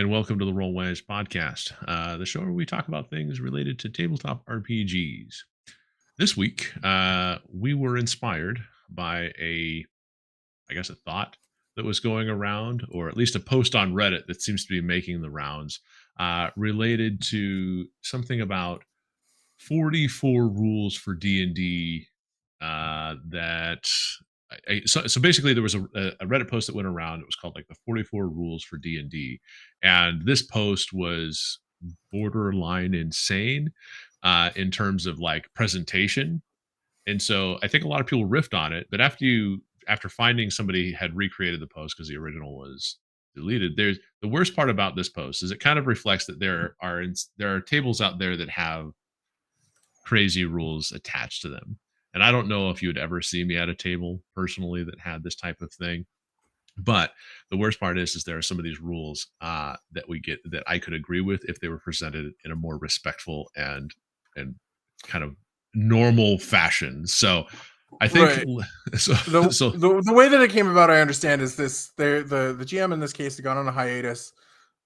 and welcome to the rolewise podcast, the show where we talk about things related to tabletop RPGs. This week, we were inspired by a thought that was going around, or at least a post on Reddit that seems to be making the rounds, related to something about 44 rules for D&D that so basically there was a Reddit post that went around. It was called like the 44 rules for D&D, and this post was borderline insane in terms of like presentation. And so I think a lot of people riffed on it, but after finding somebody had recreated the post because the original was deleted, there's the worst part about this post is it kind of reflects that there are tables out there that have crazy rules attached to them. And I don't know if you would ever see me at a table personally that had this type of thing. But the worst part is there are some of these rules that we get that I could agree with if they were presented in a more respectful and kind of normal fashion. So I think Right. so. The, So the way that it came about, I understand, is the GM in this case had gone on a hiatus,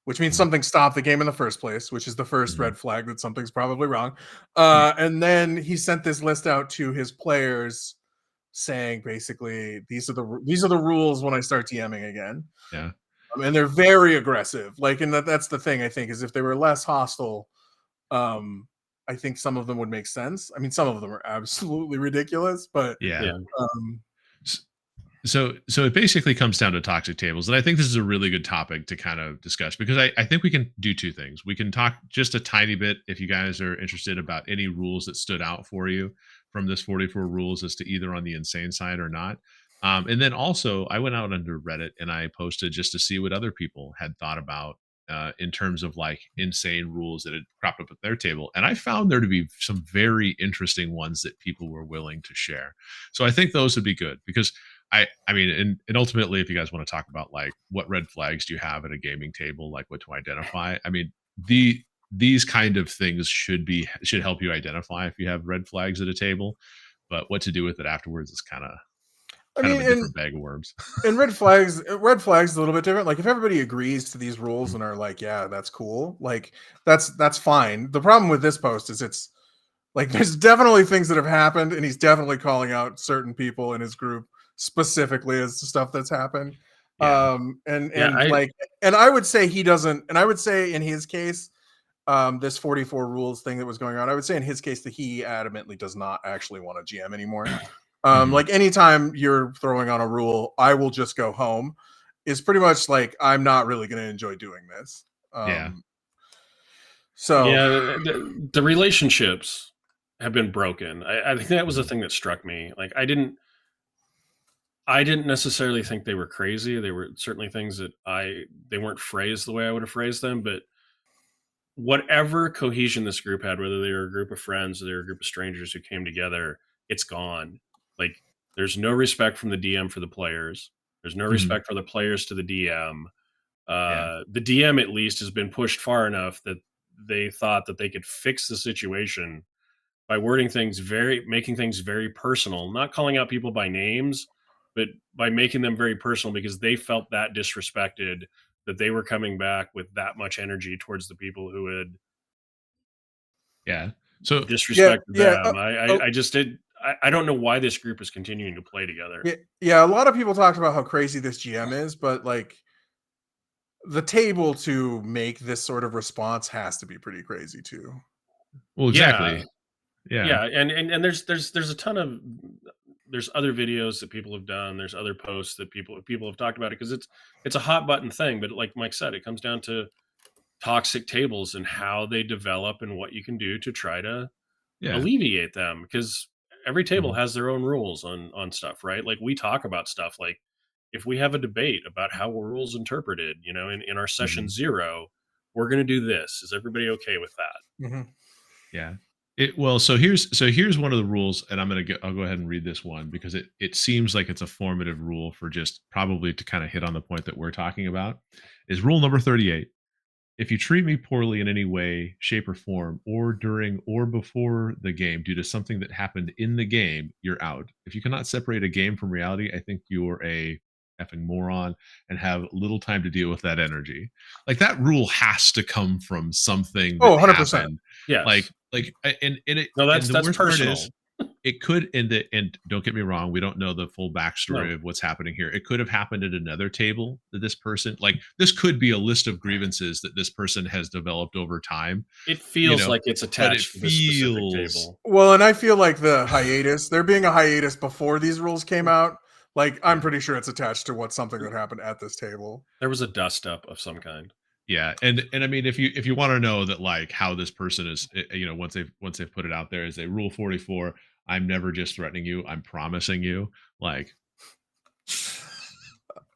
which means Mhm, something stopped the game in the first place, which is the first mhm, red flag that something's probably wrong. yeah, And then he sent this list out to his players, saying basically these are the rules when I start DMing again. yeah. And they're very aggressive. Like, and that's the thing, I think, is if they were less hostile, um, I think some of them would make sense. I mean, some of them are absolutely ridiculous, but Yeah. Yeah. um, So it basically comes down to toxic tables, and I think this is a really good topic to kind of discuss because I think we can do two things. We can talk just a tiny bit if you guys are interested about any rules that stood out for you from this 44 rules as to either on the insane side or not. And then also I went out under Reddit and I posted just to see what other people had thought about in terms of like insane rules that had cropped up at their table. And I found there to be some very interesting ones that people were willing to share. So I think those would be good because I mean, and ultimately, if you guys want to talk about like what red flags do you have at a gaming table, like what to identify, I mean, these kind of things should help you identify if you have red flags at a table, but what to do with it afterwards is I kind of mean, a different bag of worms. and red flags is a little bit different. Like if everybody agrees to these rules and are like, yeah, that's cool, like that's fine. The problem with this post is it's like there's definitely things that have happened, and he's definitely calling out certain people in his group specifically as the stuff that's happened. Yeah, And Yeah, and like, and I would say he doesn't, and I would say in his case, this 44 rules thing that was going on, I would say in his case that he adamantly does not actually want a GM anymore. mhm, Like anytime you're throwing on a rule, I will just go home, is pretty much like I'm not really going to enjoy doing this. yeah, So yeah. The relationships have been broken. I think that was the mhm, thing that struck me. Like, I didn't necessarily think they were crazy. They were certainly things that they weren't phrased the way I would have phrased them, but whatever cohesion this group had, whether they were a group of friends or they were a group of strangers who came together, it's gone. Like, there's no respect from the DM for the players. There's no mhm, respect for the players to the DM. yeah, The DM at least has been pushed far enough that they thought that they could fix the situation by making things very personal, not calling out people by names, but by making them very personal because they felt that disrespected, that they were coming back with that much energy towards the people who had yeah. So yeah, disrespected yeah. them. I just did. I don't know why this group is continuing to play together. Yeah, yeah, a lot of people talked about how crazy this GM is, but like the table to make this sort of response has to be pretty crazy too. well, Yeah, exactly, yeah, yeah, and there's a ton of there's other videos that people have done. There's other posts that people have talked about it because it's a hot button thing. But like Mike said, it comes down to toxic tables and how they develop and what you can do to try to yeah, alleviate them. Because every table mhm, has their own rules on stuff, right? Like we talk about stuff like if we have a debate about how a rule's interpreted, in our session mhm. 0, we're going to do this. Is everybody okay with that? Mhm. Yeah. So here's one of the rules, and I'll go ahead and read this one because it seems like it's a formative rule for just probably to kind of hit on the point that we're talking about. Is rule number 38. If you treat me poorly in any way, shape, or form, or during or before the game due to something that happened in the game, you're out. If you cannot separate a game from reality, I think you're a effing moron and have little time to deal with that energy. Like that rule has to come from something Oh, that 100%. happened. Yes. No, And the that's worst part personal. is it could and don't get me wrong, we don't know the full backstory No. of what's happening here. It could have happened at another table that this person, like this could be a list of grievances that this person has developed over time, It you feels know, like it's but it attached to this specific feels table. Well, and I feel like the hiatus, there being a hiatus before these rules came out, like I'm yeah. pretty sure it's attached to something that happened at this table. There was a dust up of some kind. Yeah, and I mean, if you want to know that, like how this person is, once they've put it out there as a rule 44, I'm never just threatening you, I'm promising you. Like,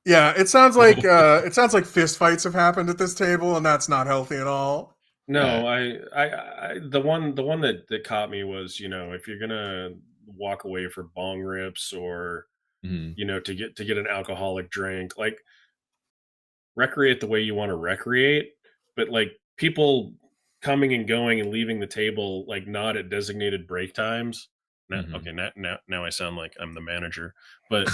Yeah, it sounds like fist fights have happened at this table, and that's not healthy at all. No, the one that caught me was, if you're gonna walk away for bong rips or mhm, to get an alcoholic drink, like recreate the way you want to recreate, but like people coming and going and leaving the table like not at designated break times. Now, mhm. okay, now I sound like I'm the manager, but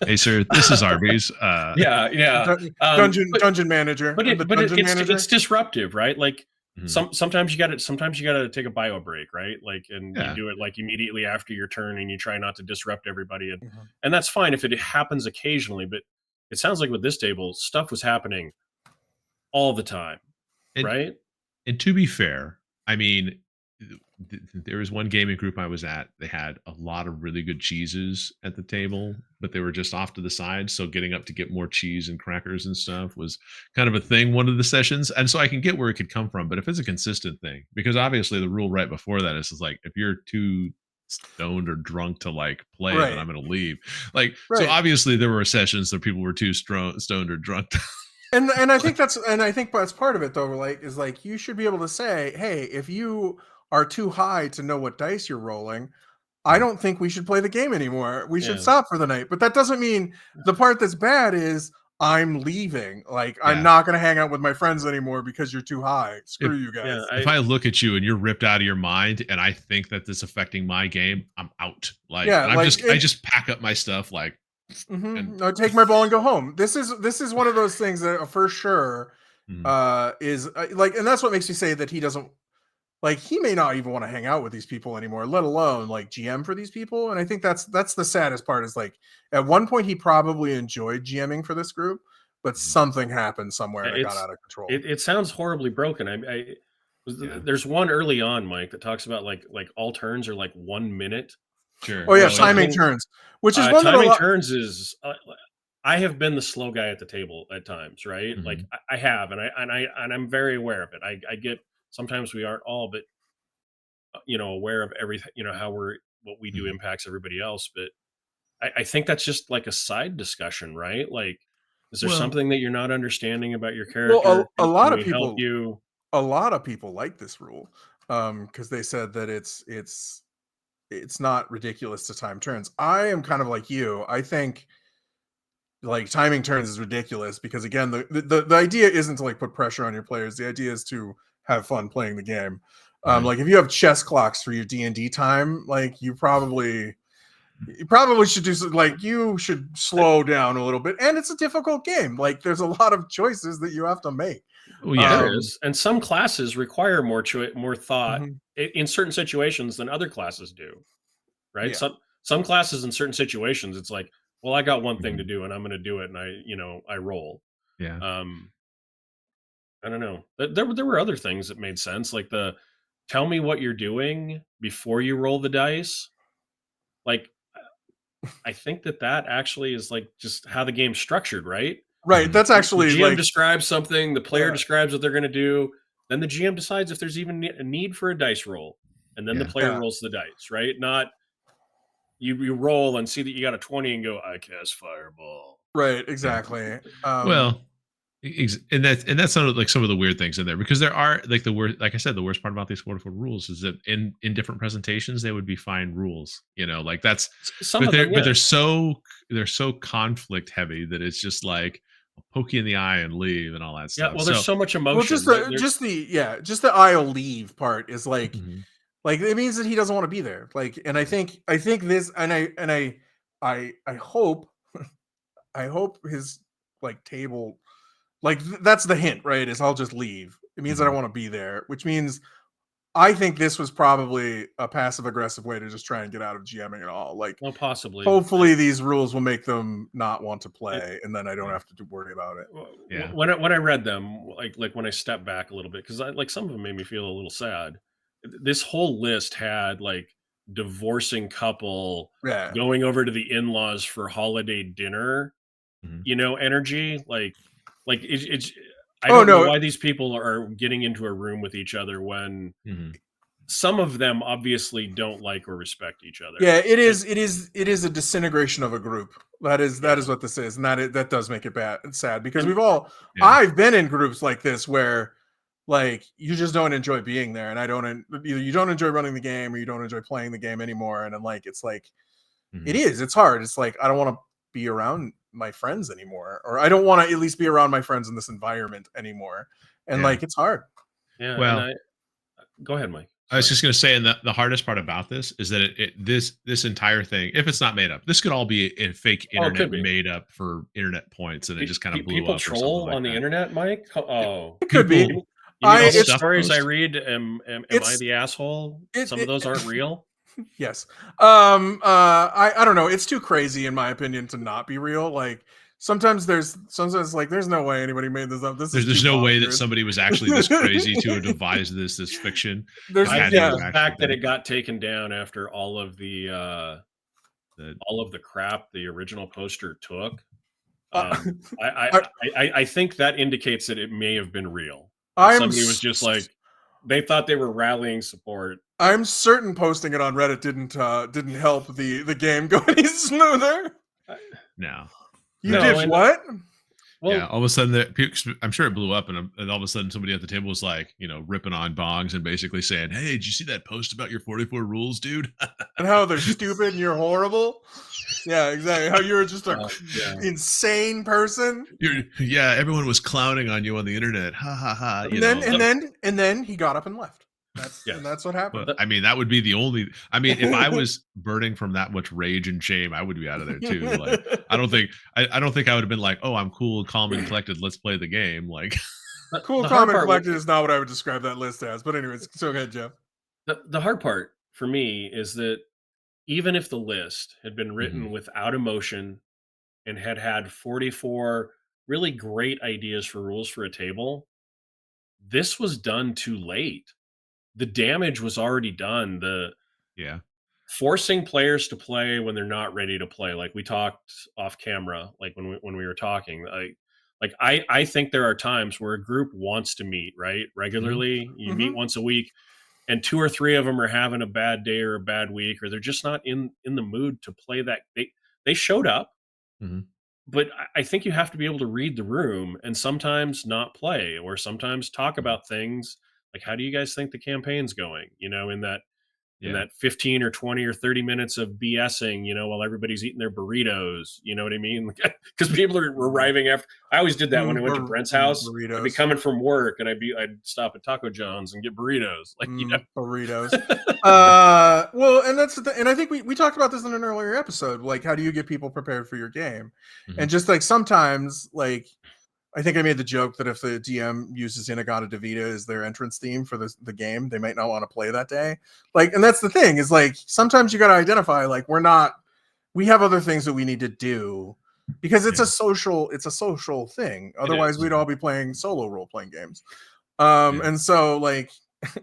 Hey, sir, this is Arby's. yeah. But Dungeon manager. I'm the dungeon manager. it's disruptive, right? Like Mhm, sometimes you got to take a bio break, right? Like, and you yeah, do it like immediately after your turn, and you try not to disrupt everybody, Mhm. and that's fine if it happens occasionally. But it sounds like with this table, stuff was happening all the time, and right? and to be fair, I mean, there was one gaming group I was at. They had a lot of really good cheeses at the table, but they were just off to the side. So getting up to get more cheese and crackers and stuff was kind of a thing one of the sessions. And so I can get where it could come from, but if it's a consistent thing, because obviously the rule right before that is like if you're too stoned or drunk to like play, then Right, I'm going to leave. Like so, right. obviously there were sessions that people were too stoned or drunk. And I think that's part of it though. Like, is like you should be able to say, hey, if you are too high to know what dice you're rolling, I Mhm. don't think we should play the game anymore. We should Yeah, stop for the night. But that doesn't mean the part that's bad is I'm leaving. Like I'm Yeah. not going to hang out with my friends anymore because you're too high. If Screw you yeah. guys. if I look at you and you're ripped out of your mind and I think that this is affecting my game, I'm out. Like, Yeah, and like I it, just pack up my stuff like and no, take my ball and go home. This is one of those things that for sure mhm, is like, and that's what makes me say that he doesn't like he may not even want to hang out with these people anymore, let alone like GM for these people. And I think that's the saddest part is like at one point he probably enjoyed GMing for this group, but mhm. something happened somewhere and it got It's out of control. it sounds horribly broken. Yeah. There's one early on, Mike, that talks about like all turns are like 1 minute, Oh Sure. yeah, or Oh yeah. timing something. turns, which is one that a Timing lot. turns is I have been the slow guy at the table at times, right? Like Mhm, I have, and I'm very aware of it. I get sometimes we aren't all, but aware of everything. How what we do mhm. impacts everybody else, but I think that's just like a side discussion, right? Like, is there Well, something that you're not understanding about your Well, character? a Can lot of we help people you? like this rule because they said that it's not ridiculous to time turns. I am kind of like you. I think like timing turns is ridiculous because again the idea isn't to like put pressure on your players. The idea is to have fun playing the game. right. Like if you have chess clocks for your D&D time, like you probably should do like you should slow down a little bit, and it's a difficult game. Like there's a lot of choices that you have to make. Well, yeah. There um is, and some classes require more thought mhm, in certain situations than other classes do, right? yeah. Some classes in certain situations, it's like, well, I got one thing to Mhm, do, and I'm going to do it, and I roll. yeah. Um, I don't know. There were other things that made sense, like the tell me what you're doing before you roll the dice. Like, I think that actually is like just how the game's structured, right? Right, Mhm. that's The actually GM like describes something, the player yeah, describes what they're going to do, then the GM decides if there's even a need for a dice roll, and then the Yeah. player yeah, rolls the dice, right? Not you roll and see that you got a 20 and go, I cast fireball. right, Yeah. exactly. Well, and that's some of like some of the weird things in there because there are like the worst, like I said, the worst part about these 44 rules is that in different presentations they would be fine rules, like that's Some of them, but yes. they're so conflict heavy that it's just like I'll poke you in the eye and leave and all that Yeah, stuff. well, there's So so much Well, emotion. There just the I'll leave part is mhm, like it means that he doesn't want to be there. Like, and I think this, and I hope I hope his like table, like that's the hint, right? Is I'll just leave. It means I don't want to be there, which means I think this was probably a passive aggressive way to just try and get out of GMing at all. Like, Well, possibly. hopefully these rules will make them not want to It, play, and then I don't have to worry about it. Yeah. When I read them, like when I stepped back a little bit, because like some of them made me feel a little sad. This whole list had like divorcing couple Yeah. going over to the in-laws for holiday dinner, energy. Like it's. I don't know why these people are getting into a room with each other when some of them obviously don't like or respect each other. Yeah, it is a disintegration of a group. That is what this is, and that does make it sad because I've been in groups like this where like you just don't enjoy being there, and either you don't enjoy running the game or you don't enjoy playing the game anymore, and then like it's like it's hard. It's like I don't want to be around my friends anymore, or I don't want to at least be around my friends in this environment anymore, and like it's hard. Yeah. Well, go ahead, Mike. I was just going to say, and the hardest part about this is that this entire thing, if it's not made up, this could all be a fake internet made up for internet points, and it just kind of blew people up. People troll like on the internet, Mike. Oh, it could be. You mean the stories I read? Am I the asshole? Some of those aren't real. Yes. I don't know. It's too crazy in my opinion to not be real. Like sometimes there's no way anybody made this up. There's no way that somebody was actually this crazy to have devised this fiction. The fact that it got taken down after all of the crap the original poster took. I think that indicates that it may have been real. Somebody was just like, they thought they were rallying support. I'm certain posting it on Reddit didn't help the game go any smoother. No. You did what? Well, yeah, all of a sudden, I'm sure it blew up, and all of a sudden, somebody at the table was like, ripping on bongs and basically saying, "Hey, did you see that post about your 44 rules, dude?" And how they're stupid and you're horrible. Yeah, exactly. How you're just an insane person. Everyone was clowning on you on the internet. Ha ha ha. And then he got up and left. And that's what happened. Well, I mean, that would be the only. I mean, if I was burning from that much rage and shame, I would be out of there too. Like, I don't think I would have been like, "Oh, I'm cool, calm, and collected. Let's play the game." Like, cool, calm, and collected is not what I would describe that list as. But anyways, so go ahead, Jeff. The hard part for me is that even if the list had been written without emotion and had 44 really great ideas for rules for a table, this was done too late. The damage was already done. Forcing players to play when they're not ready to play, like we talked off camera, like when we were talking, I think there are times where a group wants to meet right regularly. You meet once a week, and 2 or 3 of them are having a bad day or a bad week, or they're just not in the mood to play that. They showed up, but I think you have to be able to read the room and sometimes not play, or sometimes talk about things. Like, how do you guys think the campaign's going? In that 15 or 20 or 30 minutes of BSing, while everybody's eating their burritos. You know what I mean? Because people are arriving after. I always did that when I went to Brent's house. Burritos. I'd be coming from work and I'd stop at Taco John's and get burritos. Burritos. Well, and that's and I think we talked about this in an earlier episode. Like, how do you get people prepared for your game? And just like sometimes, like, I think I made the joke that if the DM uses Inagata Davida as their entrance theme for the game, they might not want to play that day. Like, and that's the thing is like, sometimes you got to identify, like, we have other things that we need to do because it's a social thing. Otherwise we'd all be playing solo role-playing games. And so like,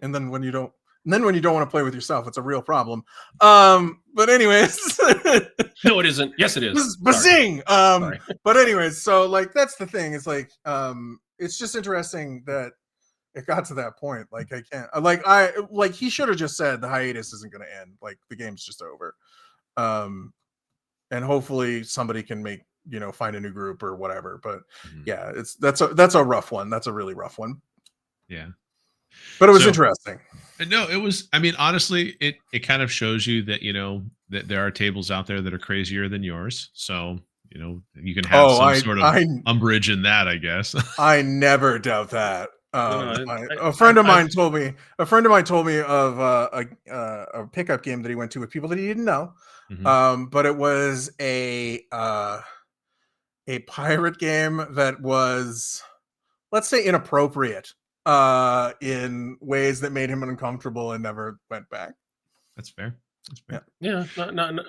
and then when you don't want to play with yourself, it's a real problem. But anyways, no, it isn't. Yes, it is. Bazing. But anyways, so like that's the thing. It's like it's just interesting that it got to that point. Like I can't he should have just said the hiatus isn't going to end. Like the game's just over. And hopefully somebody can find a new group or whatever. But yeah, that's a rough one. That's a really rough one. Yeah. But it was interesting. No, it was. I mean, honestly, it kind of shows you that that there are tables out there that are crazier than yours. So you can have some sort of umbrage in that, I guess. I never doubt that. A friend of mine told me of a pickup game that he went to with people that he didn't know. But it was a pirate game that was, let's say, inappropriate in ways that made him uncomfortable and never went back. That's fair. That's fair. Yeah,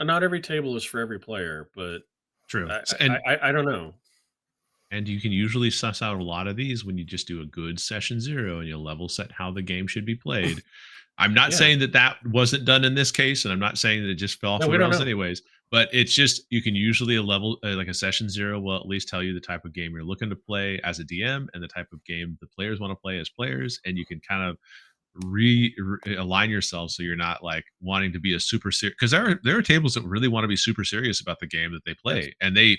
not every table is for every player, but True. I don't know. And you can usually suss out a lot of these when you just do a good session 0 and you level set how the game should be played. I'm not Yeah. saying that wasn't done in this case, and I'm not saying that it just fell off the we don't rails know. anyways. But it's just you can usually like a session 0 will at least tell you the type of game you're looking to play as a DM and the type of game the players want to play as players, and you can kind of align yourself so you're not like wanting to be a super serious, because there are tables that really want to be super serious about the game that they play, and they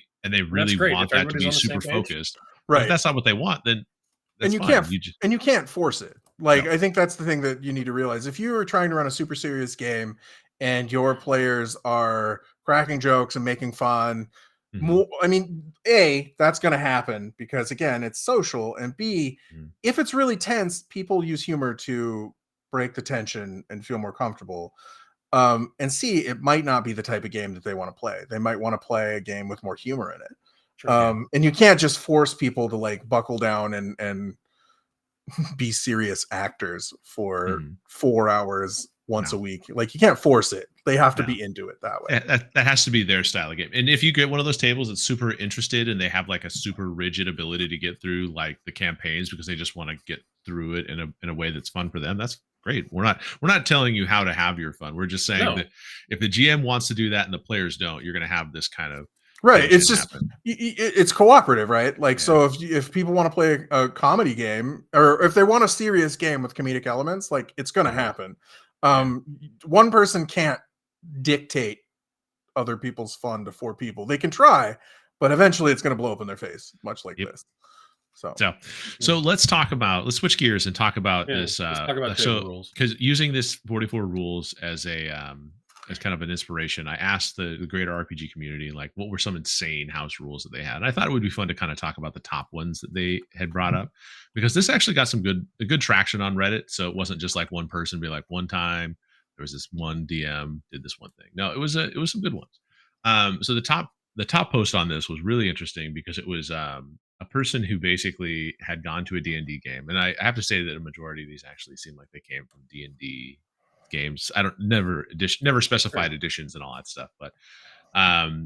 really great. want If that to be everybody's on the super same page. focused. But Right. if that's not what they want, then that's and fine. you can't force it. Like, No. I think that's the thing that you need to realize. If you are trying to run a super serious game and your players are cracking jokes and making fun, Mhm. I mean, A, that's going to happen because, again, it's social. And B, Mhm. if it's really tense, people use humor to break the tension and feel more comfortable. And C, it might not be the type of game that they want to play. They might want to play a game with more humor in it. Sure. And you can't just force people to like buckle down and be serious actors for Mhm. 4 hours once No. a week. Like, you can't force it. They have to No. be into it that way. That has to be their style of game. And if you get one of those tables that's super interested and they have like a super rigid ability to get through like the campaigns because they just want to get through it in a way that's fun for them, that's great. We're not telling you how to have your fun. We're just saying that if the GM wants to do that and the players don't, you're going to have this kind of Right. It's just happen. it's cooperative, right? Like, Yeah. so if people want to play a comedy game, or if they want a serious game with comedic elements, like, it's going to happen. One person can't dictate other people's fun to 4 people. They can try, but eventually it's going to blow up in their face, much like this. So let's switch gears and talk about let's this. talk about table rules. Because using this 44 rules as kind of an inspiration, I asked the greater RPG community, like, what were some insane house rules that they had. And I thought it would be fun to kind of talk about the top ones that they had brought up, because this actually got some good traction on Reddit. So it wasn't just like one person be like, one time there was this one DM did this one thing. No, it was some good ones. So the top post on this was really interesting because it was a person who basically had gone to a D&D game, and I have to say that a majority of these actually seem like they came from D&D games. I don't never specified editions and all that stuff, but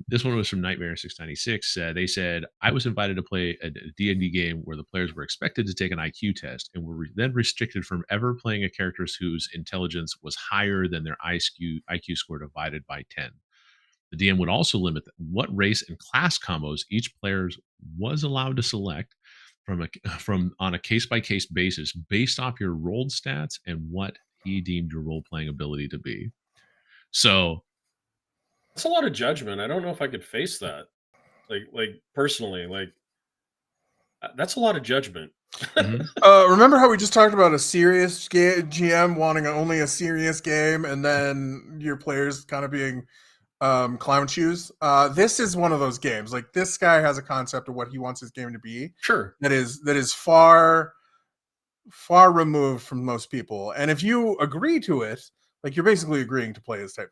this one was from Nightmare 696. They said, I was invited to play a D&D game where the players were expected to take an IQ test and were then restricted from ever playing a character whose intelligence was higher than their IQ score divided by 10. The DM would also limit what race and class combos each player was allowed to select from on a case by case basis based off your rolled stats and what he deemed your role playing ability to be. So that's a lot of judgment. I don't know if I could face that. Like personally, like that's a lot of judgment. Remember how we just talked about a serious GM wanting only a serious game, and then your players kind of being clown shoes? This is one of those games. Like, this guy has a concept of what he wants his game to be. Sure. That is far removed from most people. And if you agree to it, like, you're basically agreeing to play his type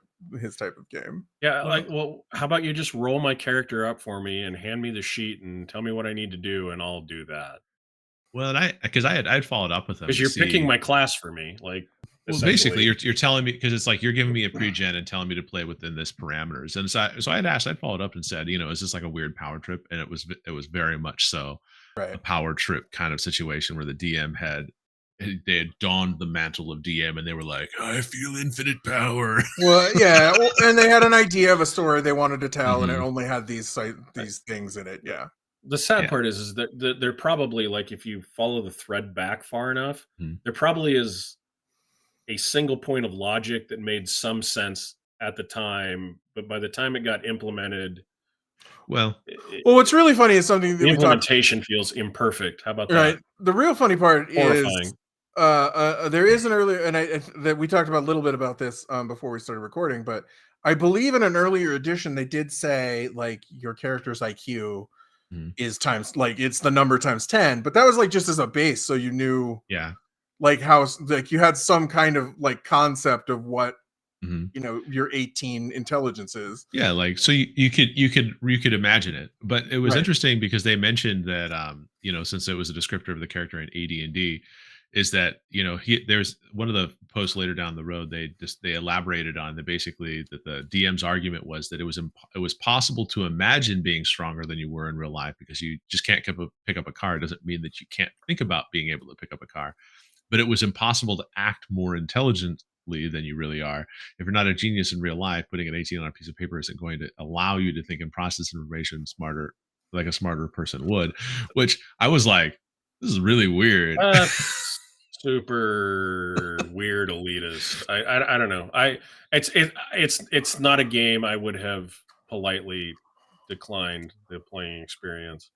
of game. Yeah, like, well, how about you just roll my character up for me and hand me the sheet and tell me what I need to do, and I'll do that. Well, I'd followed up with them because you're picking my class for me, like. Well, basically, you're telling me, because it's like you're giving me a pre-gen and telling me to play within this parameters. And so I'd followed up and said, is this like a weird power trip? And it was very much so a power trip kind of situation where the DM had donned the mantle of DM and they were like, I feel infinite power. Well, yeah, and they had an idea of a story they wanted to tell, and it only had these things in it. Yeah. The sad part is that they're probably, like, if you follow the thread back far enough, there probably is a single point of logic that made some sense at the time, but by the time it got implemented, what's really funny is something that the implementation feels imperfect. How about that? Right. The real funny part is there is an earlier, and that we talked about a little bit about this before we started recording, but I believe in an earlier edition they did say, like, your character's IQ is times, like, it's the number times 10, but that was like just as a base, so you knew like how, like, you had some kind of like concept of what your 18 intelligences. Yeah, like so you could imagine it, but it was Right. interesting because they mentioned that since it was a descriptor of the character in AD&D, is that there's one of the posts later down the road they elaborated on that basically that the DM's argument was that it was possible to imagine being stronger than you were in real life because you just can't pick up a car. It doesn't mean that you can't think about being able to pick up a car, but it was impossible to act more intelligently than you really are. If you're not a genius in real life, putting an 18 on a piece of paper isn't going to allow you to think and process information smarter, like a smarter person would. Which I was like, this is really weird. That's super weird, elitist. I don't know. It's not a game I would have politely declined the playing experience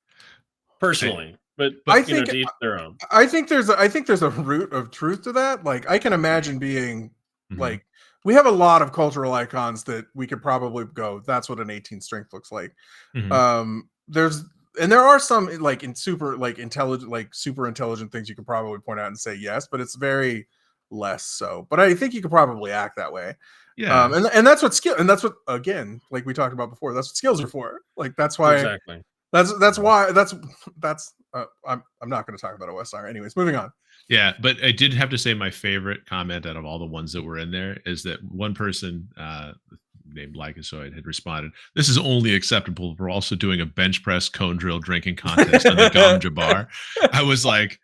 personally. But I think to each their own. I think there's a root of truth to that. Like I can imagine being Mhm. like we have a lot of cultural icons that we could probably go, that's what an 18 strength looks like. Mhm. There are some like in super like intelligent, like super intelligent things you could probably point out and say yes, but it's very less so. But I think you could probably act that way. Yeah. And that's what skill, and that's what, again, like we talked about before, that's what skills are for. Like that's why Exactly. that's why that's I'm not going to talk about OSR. Anyways, moving on. Yeah, but I did have to say my favorite comment out of all the ones that were in there is that one person named Lycosoid had responded, "This is only acceptable for also doing a bench press cone drill drinking contest on the Gom Jabbar." I was like,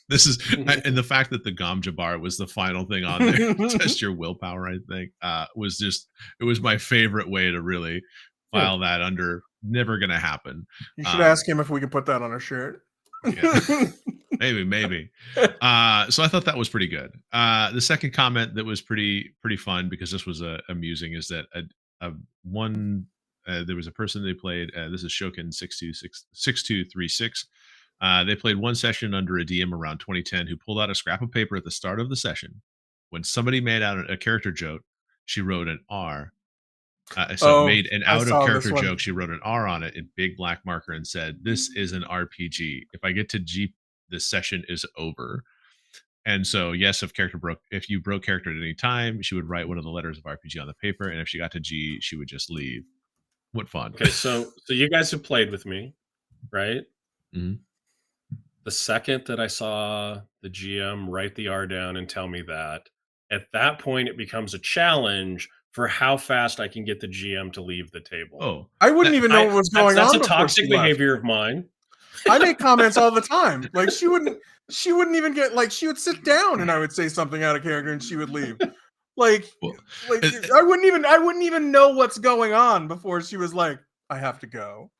this is, and the fact that the Gom Jabbar was the final thing on there, test your willpower, I think, was just, it was my favorite way to really file that under never going to happen. You should ask him if we can put that on our shirt. Yeah. maybe. So I thought that was pretty good. The second comment that was pretty fun because this was amusing is that there was a person they played. This is Shokin 6236. They played one session under a DM around 2010 who pulled out a scrap of paper at the start of the session. When somebody made out a character joke, she wrote an R. Made an I out of saw character this one. joke. She wrote an R on it in big black marker and said, "This is an RPG. If I get to G, this session is over." And so, yes, if you broke character at any time, she would write one of the letters of RPG on the paper, and if she got to G, she would just leave. What fun! Okay, so you guys have played with me, right? Mhm. The second that I saw the GM write the R down and tell me that, at that point it becomes a challenge for how fast I can get the GM to leave the table. Oh, I wouldn't even know what was going on. That's a before toxic she left. behavior of mine. I make comments all the time. Like she wouldn't even get, like, she would sit down and I would say something out of character and she would leave. Like, well, I wouldn't even know what's going on before she was like, I have to go.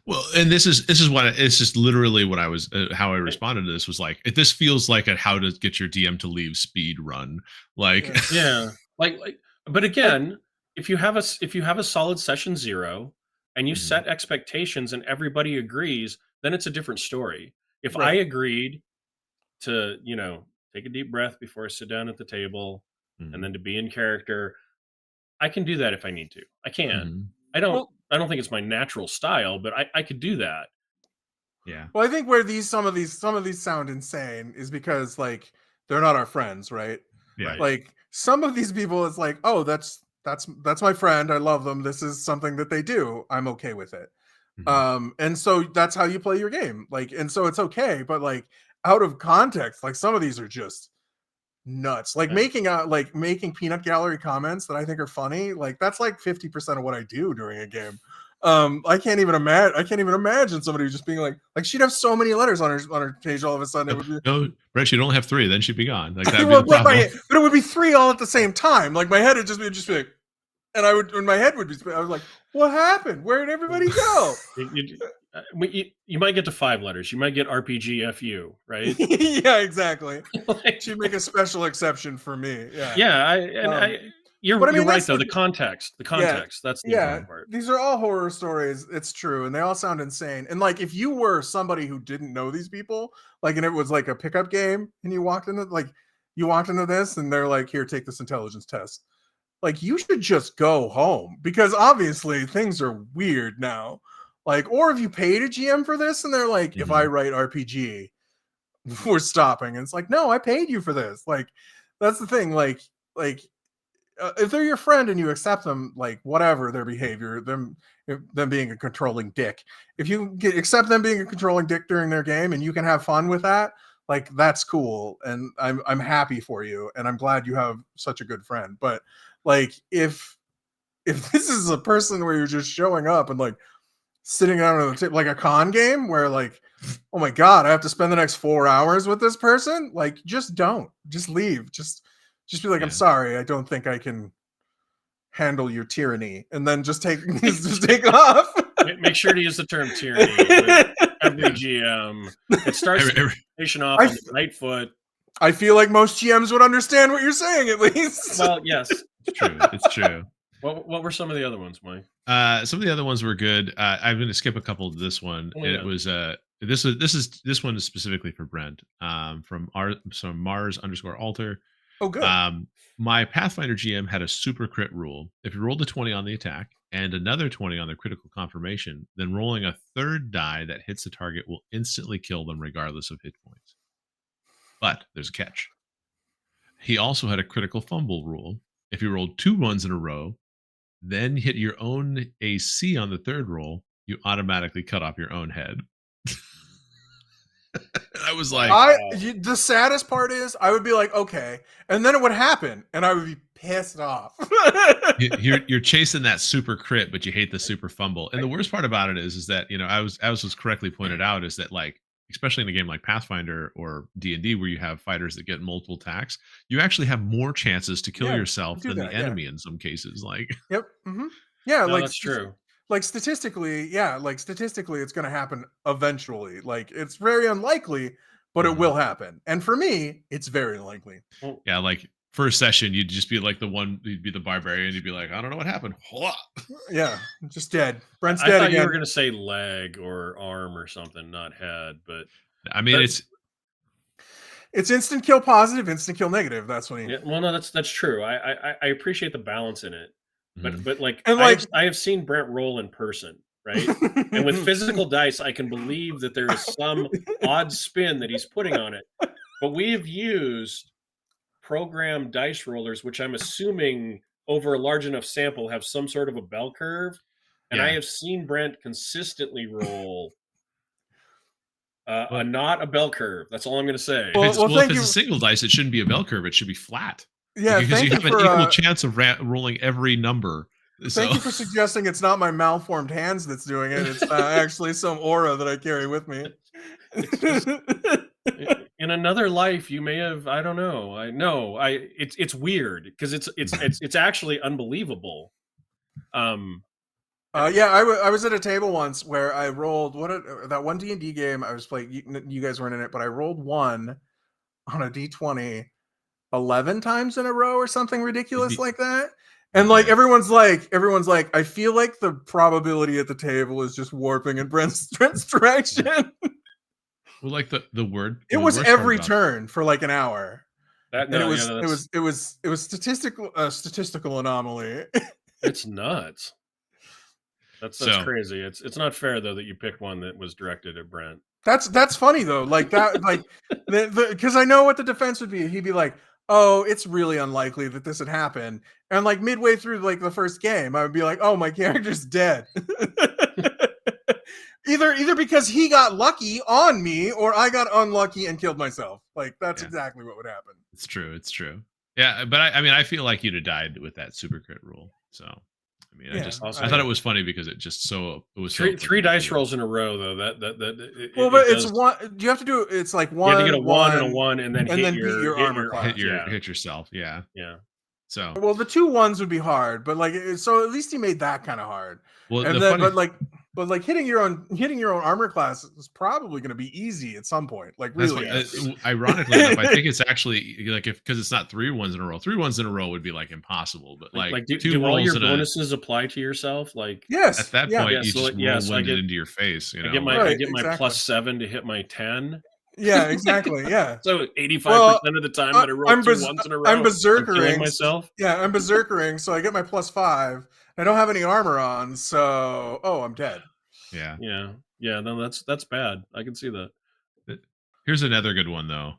well, and this is what it's just literally what I was how I responded to this was like, this feels like a how to get your DM to leave speed run. Like, yeah, like, but again, if you have a solid session 0 and you set expectations and everybody agrees, then it's a different story. If I agreed to, take a deep breath before I sit down at the table and then to be in character, I can do that if I need to. I can. I don't think it's my natural style, but I could do that. Yeah. Well, I think where some of these sound insane is because, like, they're not our friends, right? Yeah. Like some of these people, it's like, oh, that's my friend. I love them. This is something that they do. I'm okay with it. And so that's how you play your game. Like, and so it's okay, but like out of context, like some of these are just nuts. Like making peanut gallery comments that I think are funny. Like that's like 50% of what I do during a game. I can't even imagine somebody just being like she'd have so many letters on her page all of a sudden. It would be, no, Brett, she'd only have 3, then she'd be gone. Like that'd well, be the problem. but it would be 3 all at the same time. Like my head would just be like, and my head would be, I was like, what happened? Where did everybody go? You might get to 5 letters. You might get RPG FU, right? Yeah, exactly. She'd make a special exception for me. Yeah. Yeah, you're right though. The context. That's the important part. These are all horror stories. It's true, and they all sound insane. And like, if you were somebody who didn't know these people, like, and it was like a pickup game, and you walked into this, and they're like, "Here, take this intelligence test." Like, you should just go home because obviously things are weird now. Like, or if you paid a GM for this, and they're like, "If I write RPG, we're stopping," and it's like, "No, I paid you for this." Like, that's the thing. Like if they're your friend and you accept them, like whatever their behavior, them being a controlling dick, if you accept them being a controlling dick during their game and you can have fun with that, like that's cool, and I'm happy for you, and I'm glad you have such a good friend. But like if this is a person where you're just showing up and like sitting down on the table, like a con game where like, oh my god, I have to spend the next 4 hours with this person, like just leave, just be like, I'm sorry, I don't think I can handle your tyranny, and then just take off. Make sure to use the term tyranny with every GM. It starts the conversation off on the right foot. I feel like most GMs would understand what you're saying, at least. Well, yes, it's true. It's true. What were some of the other ones, Mike? Some of the other ones were good. I'm going to skip a couple to this one. It was this one is specifically for Brent. From Mars_Alter. Oh, good. My Pathfinder GM had a super crit rule. If you rolled a 20 on the attack and another 20 on the critical confirmation, then rolling a third die that hits the target will instantly kill them regardless of hit points. But there's a catch. He also had a critical fumble rule. If you rolled 2 ones in a row, then hit your own AC on the third roll, you automatically cut off your own head. I was like, the saddest part is I would be like, okay, and then it would happen, and I would be pissed off. you're chasing that super crit, but you hate the super fumble. And the worst part about it is that, you know, as was correctly pointed out, is that like, especially in a game like Pathfinder or D&D where you have fighters that get multiple attacks, you actually have more chances to kill yourself than the enemy in some cases. Like, yep, mm-hmm. Yeah, no, like that's true. Like statistically, it's going to happen eventually. Like it's very unlikely, but it will happen. And for me, it's very likely. Yeah, like first session, you'd just be like you'd be the barbarian. You'd be like, I don't know what happened. Yeah, just dead. Brent's I dead thought again. You were going to say leg or arm or something, not head. But I mean, it's instant kill positive, instant kill negative. That's what well, no, that's true. I appreciate the balance in it. But like, I have seen Brent roll in person, right? And with physical dice, I can believe that there is some odd spin that he's putting on it. But we have used programmed dice rollers, which I'm assuming over a large enough sample have some sort of a bell curve. And I have seen Brent consistently roll not a bell curve. That's all I'm going to say. If it's a single dice, it shouldn't be a bell curve. It should be flat. Yeah, because you have an equal chance of rolling every number. Thank you for suggesting it's not my malformed hands that's doing it. It's actually some aura that I carry with me. In another life, you may have. I don't know. It's weird because it's actually unbelievable. I was at a table once where I rolled that one D&D game I was playing. You guys weren't in it, but I rolled 1 on a D20. 11 times in a row or something ridiculous like that, and like everyone's like I feel like the probability at the table is just warping in Brent's direction. Well, like the word it was every turn for like an hour. It was statistical anomaly. It's nuts. That's crazy. It's not fair though that you picked one that was directed at Brent. That's funny though, like that, like because I know what the defense would be. He'd be like, oh, it's really unlikely that this would happen. And like midway through like the first game, I would be like, oh, my character's dead. either because he got lucky on me or I got unlucky and killed myself. Like that's exactly what would happen. It's true. Yeah, but I feel like you'd have died with that super crit rule. So I mean, I thought it was funny because it was three dice rolls in a row though. It's one. You have to do it's like one. You have to get a 1 and a 1, and then hit your armor class. Hit yourself. Yeah. So the 2 1s would be hard, but like so at least he made that kind of hard. Well, and then, but like hitting your own armor class is probably going to be easy at some point. Like really, ironically enough, I think it's actually like because it's not 3 ones in a row. 3 ones in a row would be like impossible. But like do all your bonuses apply to yourself? Like yes, at that point you just roll it into your face. You know, I get my +7 to hit my 10. Yeah, exactly. Yeah. So 85% of the time that I roll 2 ones in a row, I'm berserkering myself. Yeah, I'm berserkering, so I get my +5. I don't have any armor on, so I'm dead. Yeah. No, that's bad. I can see that. Here's another good one though.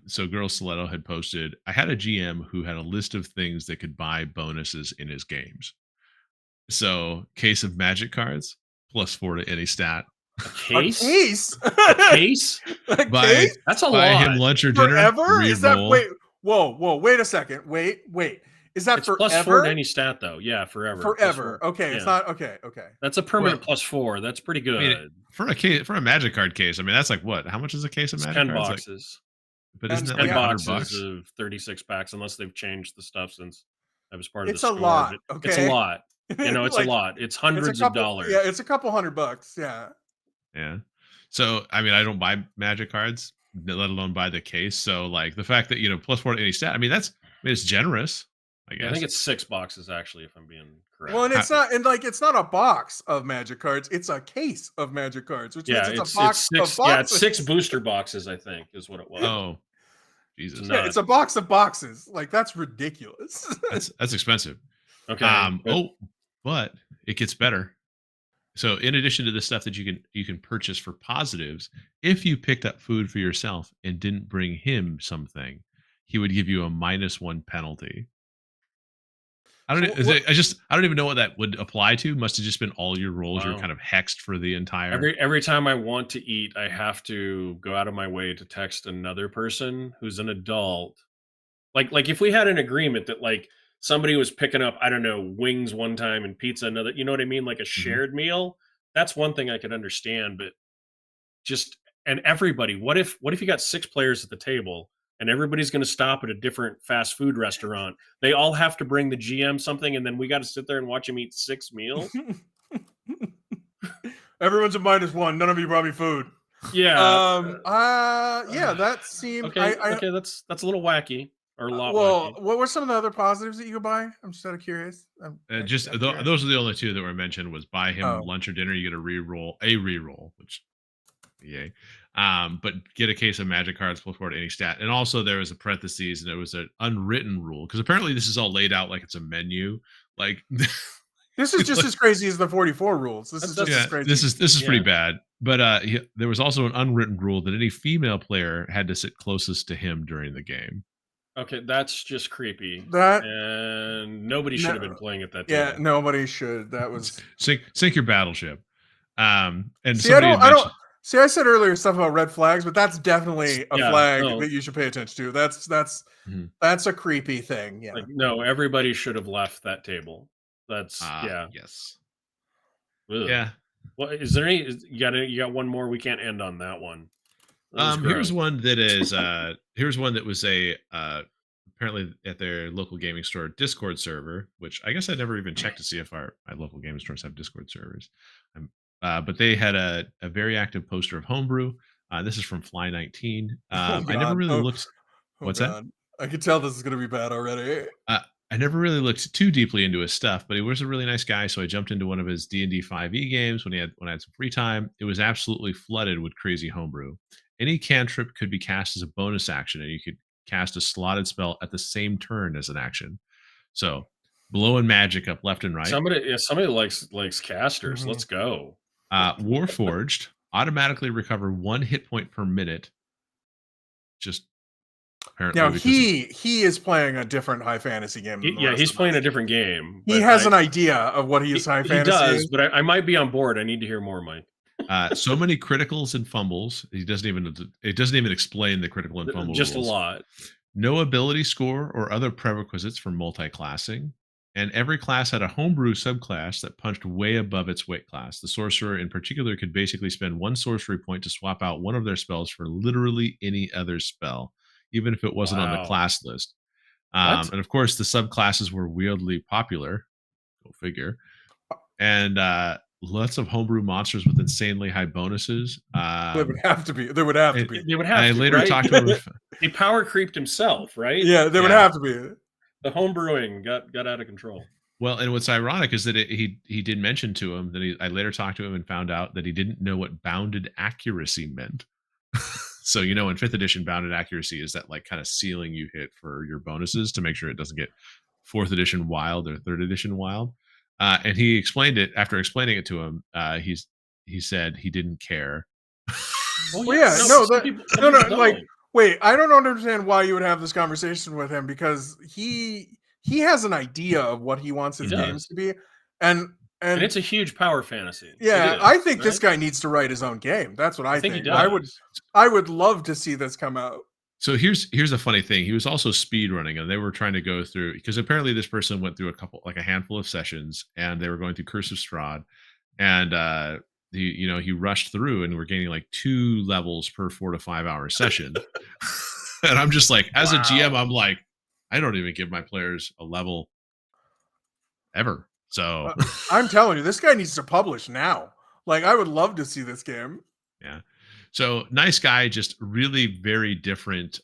So Girl Stiletto had posted, I had a GM who had a list of things that could buy bonuses in his games. So case of magic cards, +4 to any stat. A A case? case? A case? A Buy case? That's a buy him lot. lunch or dinner. Forever? Is that Re-roll. wait? Whoa! Wait a second. Wait. Is that It's forever? +4 to any stat though. Yeah, forever. Forever. +4. Okay, Yeah. it's not okay. Okay. That's a permanent Well, +4. That's pretty I mean, good. for a magic card case, I mean that's like what? How much is a case of It's magic 10 cards? Like, boxes. but And isn't that 10 like yeah, boxes $100? of 36 packs, unless they've changed the stuff since I was part of the it's a store. lot. But Okay. it's a lot. You know, it's a Like, lot. It's it's a hundreds of couple. dollars. Yeah, it's a couple $100. Yeah. Yeah. So I mean, I don't buy magic cards, let alone buy the case. So like the fact that +4 to any stat, I mean it's generous, I Yeah, I think guess. it's 6 boxes actually, if I'm being correct. Well, and it's not, and like it's not a box of magic cards; it's a case of magic cards, which Yeah, means it's it's a box six. of boxes. Yeah, it's 6 booster boxes, I think, is what it was. Oh, It's Jesus. Yeah, it's a box of boxes. Like that's ridiculous. That's expensive. Okay. But it gets better. So in addition to the stuff that you can purchase for positives, if you picked up food for yourself and didn't bring him something, he would give you a -1 penalty. I don't. So Is what- it, I don't even know what that would apply to. Must have just been all your rolls. You're Wow. kind of hexed for the entire. Every time I want to eat, I have to go out of my way to text another person who's an adult. Like if we had an agreement that like somebody was picking up, I don't know, wings one time and pizza another, you know what I mean? Like a shared meal. That's one thing I could understand, but just and everybody, what if you got 6 players at the table and everybody's going to stop at a different fast food restaurant? They all have to bring the GM something and then we got to sit there and watch him eat 6 meals? Everyone's a -1. None of you brought me food. Yeah. Yeah, that seemed Okay, okay, that's a little wacky or a lot well, wacky. what were some of the other positives that you could buy? I'm just out of curious. I'm curious. Those are the only two that were mentioned. Was buy him Oh. lunch or dinner. You get a reroll, which yay. But get a case of magic cards +4 to any stat. And also there was a parentheses and it was an unwritten rule because apparently this is all laid out like it's a menu. Like This is just as crazy as the 44 rules. This is just That's- as crazy. this is pretty Yeah. bad. But there was also an unwritten rule that any female player had to sit closest to him during the game. Okay, that's just creepy. That And nobody should have No. been playing at that yeah, table. nobody should. That was Sink your battleship. And see. somebody had I don't mentioned- see. I said earlier stuff about red flags, but that's definitely a Yeah, flag no. that you should pay attention to. That's Mhm. that's a creepy thing. Yeah. Like, no, everybody should have left that table. That's yeah. Yes. Ugh. Yeah. Well, is there any? You got one more? We can't end on that one. That was Here's gross. one that is here's one that was a apparently at their local gaming store Discord server, which I guess I never even checked to see if my local gaming stores have Discord servers. But they had a very active poster of homebrew. This is from Fly19. I never God. really Oh, looked. oh What's that? God. I can tell this is going to be bad already. I never really looked too deeply into his stuff, but he was a really nice guy. So I jumped into one of his D&D 5e games when I had some free time. It was absolutely flooded with crazy homebrew. Any cantrip could be cast as a bonus action, and you could cast a slotted spell at the same turn as an action. So blowing magic up left and right. Somebody likes casters. Mhm. Let's go. Warforged automatically recover 1 hit point per minute. Just apparently Now because he is playing a different high fantasy game. Than the Yeah, rest he's of playing us. a different game. He but has an idea of what he is high he fantasy. does, but I might be on board. I need to hear more, Mike. so many criticals and fumbles. It doesn't even explain the critical and fumble Just rules. a lot. No ability score or other prerequisites for multi-classing. And every class had a homebrew subclass that punched way above its weight class. The sorcerer in particular could basically spend 1 sorcery point to swap out one of their spells for literally any other spell, even if it wasn't on the Wow. class list. What? And of course, the subclasses were weirdly popular. Go figure. And lots of homebrew monsters with insanely high bonuses. There would have to be. There would have to be. They would have I to, later right? talked to him. He power creeped himself, right? Yeah, there would Yeah. have to be. The home brewing got out of control. Well, and what's ironic is that he did mention to him that I later talked to him and found out that he didn't know what bounded accuracy meant. So, in 5th edition, bounded accuracy is that like kind of ceiling you hit for your bonuses to make sure it doesn't get 4th edition wild or 3rd edition wild. And he explained it after explaining it to him. He said he didn't care. Well, Well, yeah, yeah, no, no, some that, people, no, like, don't. wait, I don't understand why you would have this conversation with him because he has an idea of what he wants He his games does, to be, and and and it's a huge power fantasy. It yeah, is, I think this right? guy needs to write his own game. That's what I I think he think. does. I would love to see this come out. So here's a funny thing. He was also speed running, and they were trying to go through because apparently this person went through a handful of sessions, and they were going through Curse of Strahd, and he rushed through, and we're gaining like 2 levels per 4 to 5 hour session. And I'm just like, as a GM, Wow. I'm like, I don't even give my players a level ever. So I'm telling you, this guy needs to publish now. Like, I would love to see this game. yeah. So nice guy, just really very different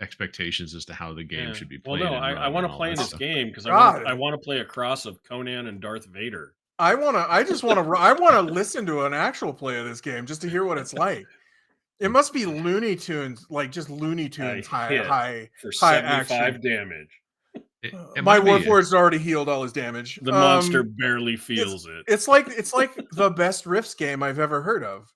expectations as to how the game Yeah. should be Well, played no, and I run want and to all play that in this stuff. game because God, I want to play a cross of Conan and Darth Vader. I want to listen to an actual play of this game just to hear what it's like. It must be Looney Tunes, like just Looney I Tunes hit for high action. 75 damage. It My might be Warforged's already healed all his damage. The monster barely It's feels it. it's like the best Rifts game I've ever heard of.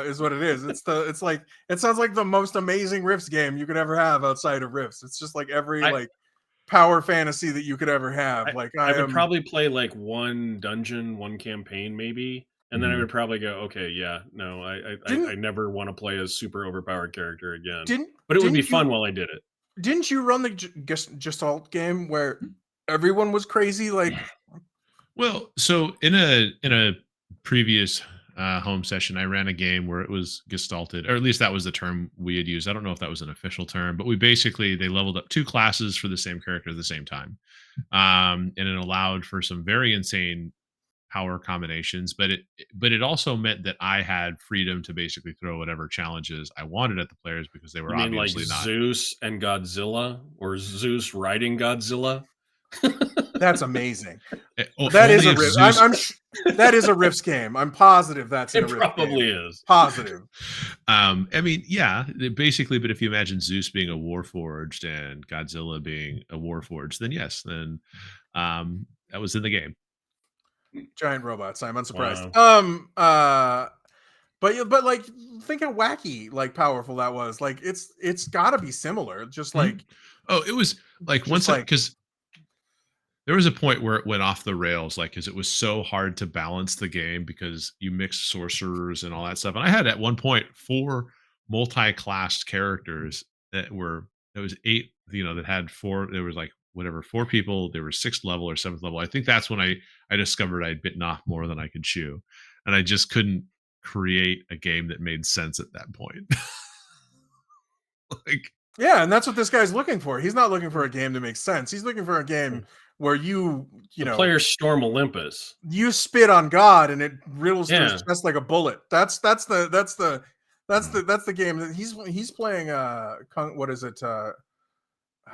Is what it is. It's like it sounds like the most amazing Rifts game you could ever have outside of Rifts. It's just like every I, like power fantasy that you could ever have. Like I would probably play like one dungeon, one campaign, maybe, and then I Mhm. would probably go, okay, yeah, no, I never want to play a super overpowered character again. But it would be fun while I did it. Didn't you run the Gestalt game where everyone was crazy? Like, Well, so in a previous home session, I ran a game where it was gestalted, or at least that was the term we had used. I don't know if that was an official term, but they leveled up 2 classes for the same character at the same time, and it allowed for some very insane power combinations. But it also meant that I had freedom to basically throw whatever challenges I wanted at the players because they were You mean like obviously not. Zeus and Godzilla, or Zeus riding Godzilla? that's amazing. That Only is a if Rift. Zeus. That is a Rifts game. I'm positive that's in It a Rift probably game. is. Positive. I mean, yeah, basically. But if you imagine Zeus being a Warforged and Godzilla being a Warforged, then yes, then that was in the game. Giant robots. I'm unsurprised. Wow. But like, think how wacky, like powerful that was. Like, it's got to be similar. Just like, Oh, it was like just once like because there was a point where it went off the rails, like because it was so hard to balance the game because you mix sorcerers and all that stuff. And I had at one point 4 multi-classed characters there was 8, that had 4. There was like whatever 4 people. There were 6th level or 7th level. I think that's when I discovered I'd bitten off more than I could chew, and I just couldn't create a game that made sense at that point. Like, yeah, and that's what this guy's looking for. He's not looking for a game that makes sense. He's looking for a game where you The players storm Olympus. you spit on God and it riddles through Yeah. his chest like a bullet. That's the game that he's playing. What is it?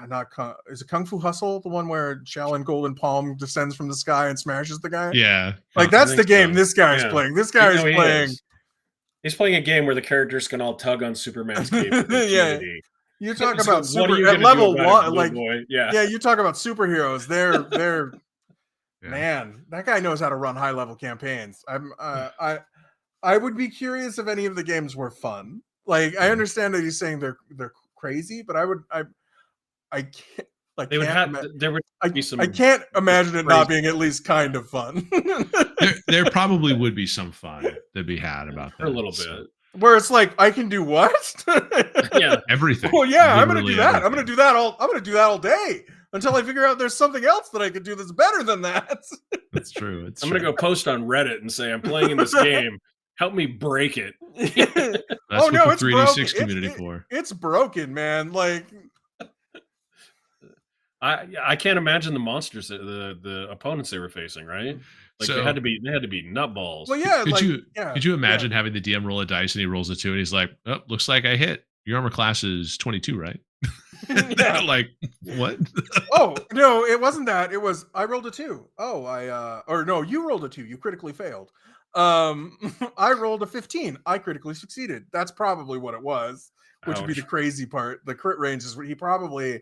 Not Kung, is it Kung Fu Hustle? The one where Shaolin Golden Palm descends from the sky and smashes the guy. yeah, Like I that's the think game so. this guy's Yeah. playing. This guy is He playing. is. He's playing a game where the characters can all tug on Superman's cape with Yeah. impunity. You talk So about what are you super at gonna do level about it, one, Blue like boy? Yeah. yeah, you talk about superheroes. They're Yeah. man, that guy knows how to run high level campaigns. I would be curious if any of the games were fun. Like I understand that he's saying they're crazy, but I can't like They would can't have there would be some I can't imagine it not crazy being at least kind of fun. there probably would be some fun to be had about that for a little so. bit. Where it's like I can do what? Yeah. Everything. Well, yeah, I'm gonna Literally do that. I'm everything. gonna do that all day until I figure out there's something else that I could do that's better than that. That's true. I'm gonna go post on Reddit and say I'm playing in this game. Help me break it. That's Oh what no, the it's 3D6 broken. community for. It's broken, man. Like I can't imagine the monsters the opponents they were facing, right? Like So- they had to be nutballs. well, yeah. Could you imagine having the DM roll a dice and he rolls a 2 and he's like, "Oh, looks like I hit. Your armor class is 22, right?" Yeah. Like, what? Oh no, it wasn't that. It was I rolled a 2. Oh, or no, you rolled a 2. You critically failed. I rolled a 15. I critically succeeded. That's probably what it was, which would be the Ouch. crazy part. The crit ranges. He probably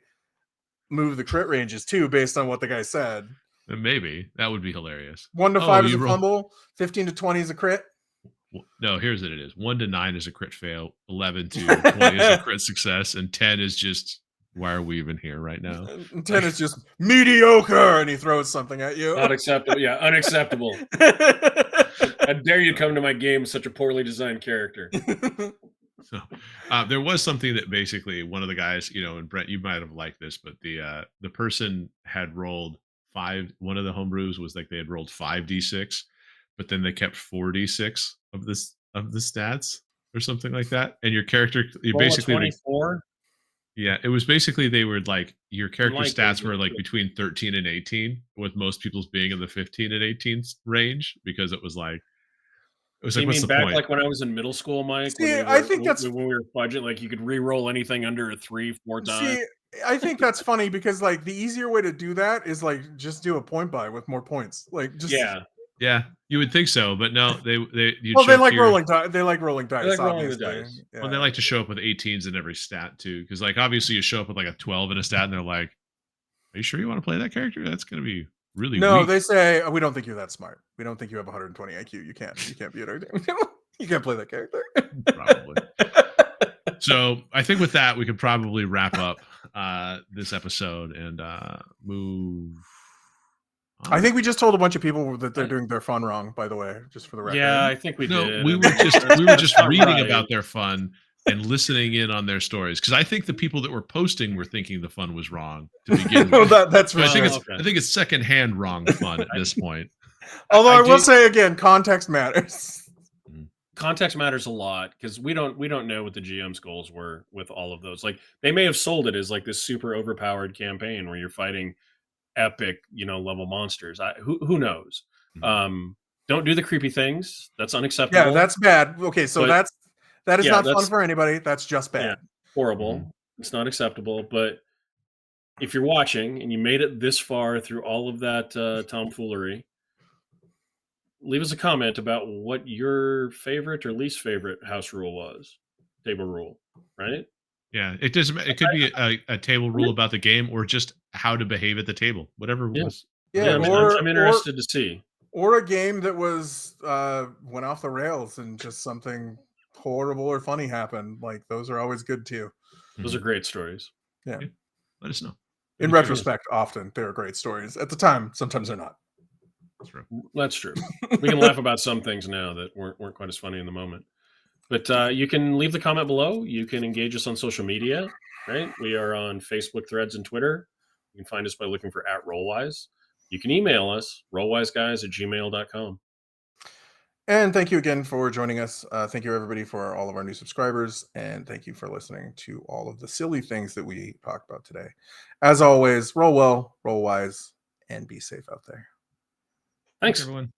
moved the crit ranges too, based on what the guy said. Maybe that would be hilarious. 1 to Oh, 5 is a you roll- fumble. 15 to 20 is a crit. No, here's what it is: 1 to 9 is a crit fail, 11 to 20 is a crit success, and 10 is just why are we even here right now? And 10 is just mediocre, and he throws something at you. Not acceptable. Yeah, unacceptable. How dare you come to my game with such a poorly designed character? So there was something that basically one of the guys, and Brent, you might have liked this, but the person had rolled five. One of the homebrews was like they had rolled 5d6, but then they kept 4d6 of the stats or something like that, and your character, you Roll a basically 24. yeah, it was basically they were like your character Unlikely, stats were but- like between 13 and 18, with most people's being in the 15 and 18 range, because it was like So you what's mean the back point? like when I was in middle school, Mike? See, when I think that's- when we were budget, like you could re-roll anything under a 3-4 times. See, I think that's funny because like the easier way to do that is like just do a point buy with more points. Like just Yeah, You would think so, but no, you'd well, show they up like to your- rolling dice. They like rolling dice. like rolling the obviously. dice. Yeah. Well, they like to show up with 18s in every stat too, because like obviously you show up with like a 12 in a stat, and they're like, "Are you sure you want to play that character? That's going to be really No, weak." they say we don't think you're that smart. We don't think you have 120 IQ. You can't be at our game. You can't play that character. Probably. So I think with that we could probably wrap up this episode and move. I think we just told a bunch of people that they're doing their fun wrong. By the way, just for the record. yeah, I think we did. we were just Not reading right. about their fun and listening in on their stories, because I think the people that were posting were thinking the fun was wrong to begin No, with. that's for So sure. I think it's secondhand wrong fun at this point. Although I will do- say again, context matters. Context matters a lot, because we don't know what the GM's goals were with all of those. Like they may have sold it as like this super overpowered campaign where you're fighting epic, level monsters. Who knows? Mhm. Don't do the creepy things. That's unacceptable. Yeah, that's bad. Okay, so But- that is yeah, not fun that's- for anybody. That's just bad. horrible. Mhm. It's not acceptable. But if you're watching and you made it this far through all of that tomfoolery, leave us a comment about what your favorite or least favorite house rule was, table rule, right? Yeah, it doesn't. It could be a table rule about the game, or just how to behave at the table. Whatever Yeah. was. Yeah, I'm interested to see. or a game that was went off the rails and just something horrible or funny happened. Like those are always good too. Those are great stories. Let us know. In retrospect, often they're great stories. At the time, sometimes they're not. That's true. That's true. We can laugh about some things now that weren't quite as funny in the moment. But you can leave the comment below. You can engage us on social media, right? We are on Facebook, Threads, and Twitter. You can find us by looking for @rolewise. You can email us, rollwiseguys@gmail.com. And thank you again for joining us. Thank you, everybody, for all of our new subscribers. And thank you for listening to all of the silly things that we talked about today. As always, roll well, roll wise, and be safe out there. Thanks. Everyone.